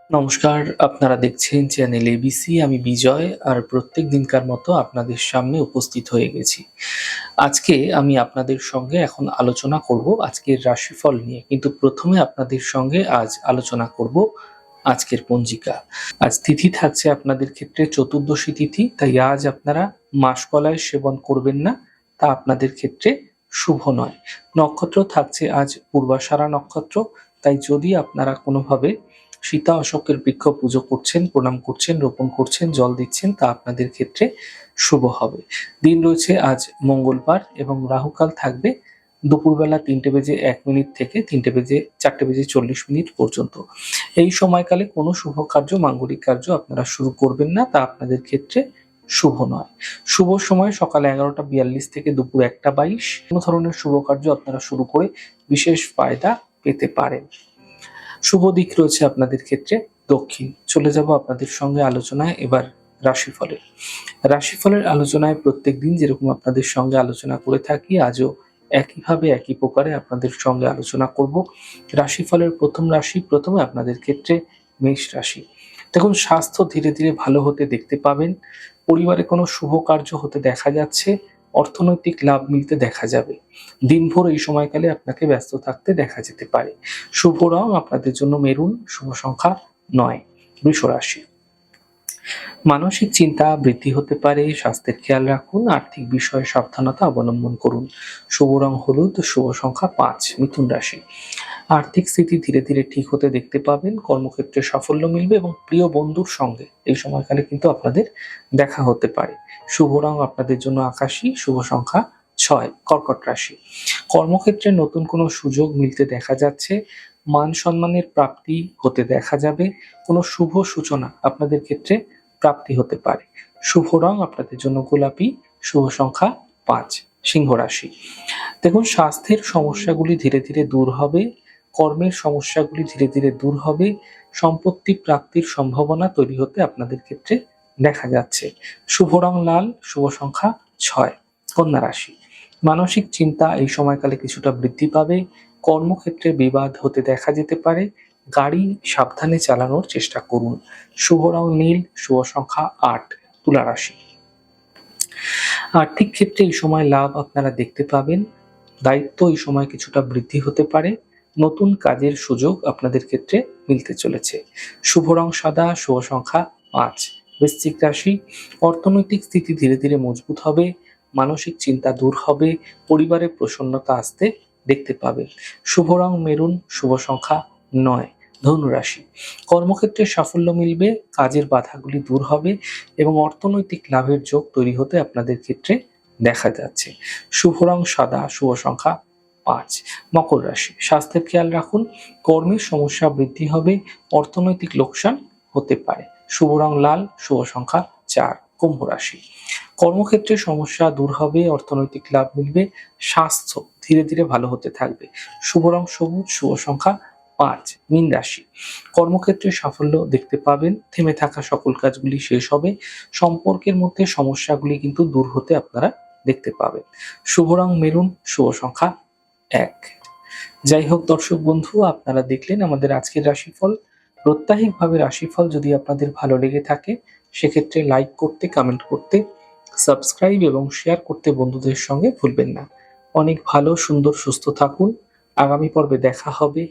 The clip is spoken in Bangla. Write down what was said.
নমস্কার, আপনারা দেখছেন চ্যানেল এবিসি। আমি বিজয় আর প্রত্যেক দিনকার মতো আপনাদের সামনে উপস্থিত হয়ে গেছি। আজকে আমি আপনাদের সঙ্গে এখন আলোচনা করব আজকের রাশিফল নিয়ে। কিন্তু প্রথমে আপনাদের সঙ্গে আজ আলোচনা করব আজকের পঞ্জিকা। আজ তিথি থাকছে আপনাদের ক্ষেত্রে চতুর্দশী তিথি, তাই আজ আপনারা মাসকলাই সেবন করবেন না, তা আপনাদের ক্ষেত্রে শুভ নয়। নক্ষত্র থাকছে আজ পূর্বাষাঢ়া নক্ষত্র, তাই যদি আপনারা কোনোভাবে সীতা অশোকের বৃক্ষ পুজো করছেন, প্রণাম করছেন, রোপণ করছেন, জল দিচ্ছেন, তা আপনাদের ক্ষেত্রে শুভ হবে। দিন রয়েছে আজ মঙ্গলবার এবং রাহুকাল থাকবে দুপুরবেলা 3:01 থেকে 4:40 পর্যন্ত। এই সময়কালে কোনো শুভ কার্য, মাঙ্গলিক কার্য আপনারা শুরু করবেন না, তা আপনাদের ক্ষেত্রে শুভ নয়। শুভ সময় সকাল 11:42 থেকে দুপুর 1:22। কোনো ধরনের শুভ কার্য আপনারা শুরু করে বিশেষ ফায়দা পেতে পারেন। শুভ দিক রয়েছে আপনাদের ক্ষেত্রে দক্ষিণ। চলে যাব আপনাদের সঙ্গে আলোচনায় এবার রাশিফলের। রাশিফলের আলোচনায় প্রত্যেকদিন যেরকম আপনাদের সঙ্গে আলোচনা করে থাকি, আজও একইভাবে একই প্রকারে আপনাদের সঙ্গে আলোচনা করব। রাশিফলের প্রথম রাশি, প্রথমে আপনাদের ক্ষেত্রে মেষ রাশি। দেখুন, স্বাস্থ্য ধীরে ধীরে ভালো হতে দেখতে পাবেন। পরিবারে কোনো শুভ কার্য হতে দেখা যাচ্ছে। অর্থনৈতিক লাভ মিলতে দেখা যাবে। দিনভর এই সময়কালে আপনাকে ব্যস্ত থাকতে দেখা যেতে পারে। শুভ রং আপনাদের জন্য মেরুন, শুভ সংখ্যা 9। বৃষ রাশি। মানসিক চিন্তা বৃদ্ধি হতে পারে, স্বাস্থ্যের খেয়াল রাখুন, আর্থিক বিষয়ে সাবধানতা অবলম্বন করুন। শুভ রং হলুদ, শুভ সংখ্যা 5। মিথুন রাশি। আর্থিক স্থিতি ধীরে ধীরে ঠিক হতে দেখতে পাবেন, কর্মক্ষেত্রে সাফল্য মিলবে এবং প্রিয় বন্ধুর সঙ্গে এই সময়কালে কিন্তু আপনাদের দেখা হতে পারে। শুভ রং আপনাদের জন্য আকাশী, শুভ সংখ্যা 6। কর্কট রাশি। কর্মক্ষেত্রে নতুন কোনো সুযোগ মিলতে দেখা যাচ্ছে, মান সম্মানের প্রাপ্তি হতে দেখা যাবে, কোনো শুভ সূচনা আপনাদের ক্ষেত্রে প্রাপ্তি হতে পারে। শুভ রং আপনাদের জন্য গোলাপি, শুভ সংখ্যা 5। সিংহ রাশি। দেখুন, স্বাস্থ্যের সমস্যাগুলি ধীরে ধীরে দূর হবে, কর্মের সমস্যাগুলি ধীরে ধীরে দূর হবে, সম্পত্তি প্রাপ্তির সম্ভাবনা তৈরি হতে আপনাদের ক্ষেত্রে দেখা যাচ্ছে। শুভ রং লাল, শুভ সংখ্যা 6। কন্যা রাশি। মানসিক চিন্তা এই সময়কালে কিছুটা বৃদ্ধি পাবে, কর্মক্ষেত্রে বিবাদ হতে দেখা যেতে পারে, গাড়ি সাবধানে চালানোর চেষ্টা করুন। শুভ রং নীল, শুভ সংখ্যা 8। তুলা রাশি। আর্থিক ক্ষেত্রে এই সময় লাভ আপনারা দেখতে পাবেন, দায়িত্ব এই সময় কিছুটা বৃদ্ধি হতে পারে, নতুন কাজের সুযোগ আপনাদের ক্ষেত্রে মিলতে চলেছে। শুভ রং সাদা, শুভ সংখ্যা 5। বৃশ্চিক রাশি। অর্থনৈতিক স্থিতি ধীরে ধীরে মজবুত হবে, মানসিক চিন্তা দূর হবে, পরিবারে প্রসন্নতা আসতে দেখতে পাবেন। শুভ রং মেরুন, শুভ সংখ্যা 9। ধনু রাশি। কর্মক্ষেত্রে সাফল্য মিলবে, কাজের বাধাগুলি দূর হবে এবং অর্থনৈতিক লাভের যোগ তৈরি হতে আপনাদের ক্ষেত্রে দেখা যাচ্ছে। শুভ রং সাদা, শুভ সংখ্যা 5। মকর রাশি। স্বাস্থ্যের খেয়াল রাখুন, কর্মের সমস্যা বৃদ্ধি হবে, অর্থনৈতিক লোকসান হতে পারে। শুভ রং লাল, শুভ সংখ্যা 4। কুম্ভ রাশি। কর্মক্ষেত্রে সমস্যা দূর হবে, অর্থনৈতিক লাভ মিলবে, স্বাস্থ্য ধীরে ধীরে ভালো হতে থাকবে। শুভ রং সবুজ, শুভ সংখ্যা 5। মীন রাশি। কর্মক্ষেত্রে সাফল্য দেখতে পাবেন, থেমে থাকা সকল কাজগুলি শেষ হবে, সম্পর্কের মধ্যে সমস্যাগুলি কিন্তু দূর হতে আপনারা দেখতে পাবেন। শুভ রং মেরুন, শুভ সংখ্যা 1। যাই হোক দর্শক বন্ধু, আপনারা দেখলেন আমাদের আজকের রাশিফল। প্রত্যাহিকভাবে রাশিফল যদি আপনাদের ভালো লেগে থাকে, সেক্ষেত্রে লাইক করতে, কমেন্ট করতে, সাবস্ক্রাইব এবং শেয়ার করতে বন্ধুদের সঙ্গে ভুলবেন না। অনেক ভালো, সুন্দর, সুস্থ থাকুন। আগামী পর্বে দেখা হবে।